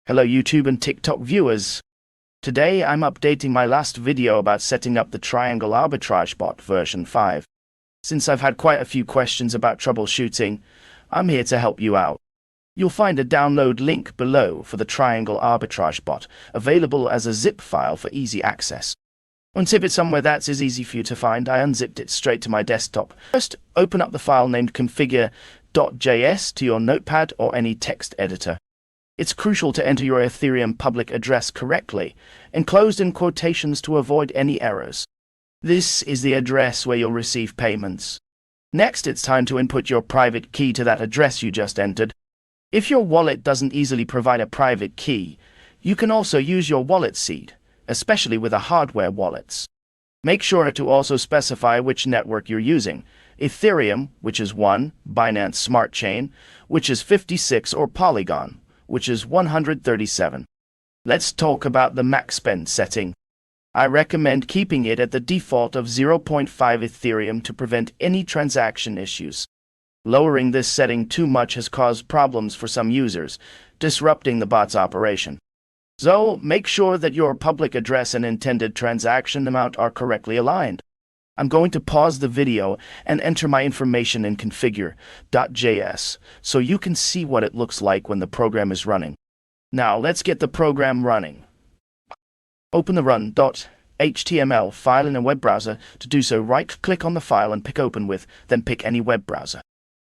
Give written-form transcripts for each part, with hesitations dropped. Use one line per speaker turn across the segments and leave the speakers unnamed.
Hello YouTube and TikTok viewers. Today I'm updating my last video about setting up the Triangle Arbitrage bot version 5. Since I've had quite a few questions about troubleshooting, I'm here to help you out. You'll find a download link below for the Triangle Arbitrage bot, available as a zip file for easy access. Unzip it somewhere that's as easy for you to find. I unzipped it straight to my desktop. First, open up the file named configure.js to your notepad or any text editor. It's crucial to enter your Ethereum public address correctly, enclosed in quotations to avoid any errors. This is the address where you'll receive payments. Next, it's time to input your private key to that address you just entered. If your wallet doesn't easily provide a private key, you can also use your wallet seed, especially with hardware wallets. Make sure to also specify which network you're using: Ethereum, which is 1, Binance Smart Chain, which is 56, or Polygon, which is 137. Let's talk about the max spend setting. I recommend keeping it at the default of 0.5 Ethereum to prevent any transaction issues. Lowering this setting too much has caused problems for some users, disrupting the bot's operation. So, make sure that your public address and intended transaction amount are correctly aligned. I'm going to pause the video and enter my information in configure.js so you can see what it looks like when the program is running. Now let's get the program running. Open the run.html file in a web browser. To do so, right-click on the file and pick Open With, then pick any web browser.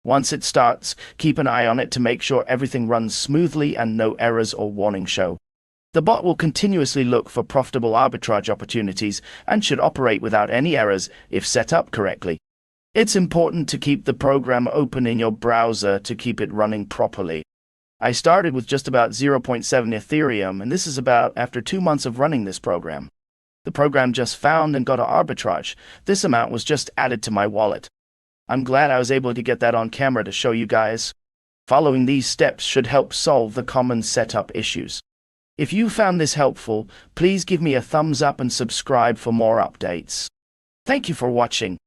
Once it starts, keep an eye on it to make sure everything runs smoothly and no errors or warnings show. The bot will continuously look for profitable arbitrage opportunities and should operate without any errors if set up correctly. It's important to keep the program open in your browser to keep it running properly. I started with just about 0.7 Ethereum, and this is about after 2 months of running this program. The program just found and got an arbitrage. This amount was just added to my wallet. I'm glad I was able to get that on camera to show you guys. Following these steps should help solve the common setup issues. If you found this helpful, please give me a thumbs up and subscribe for more updates. Thank you for watching.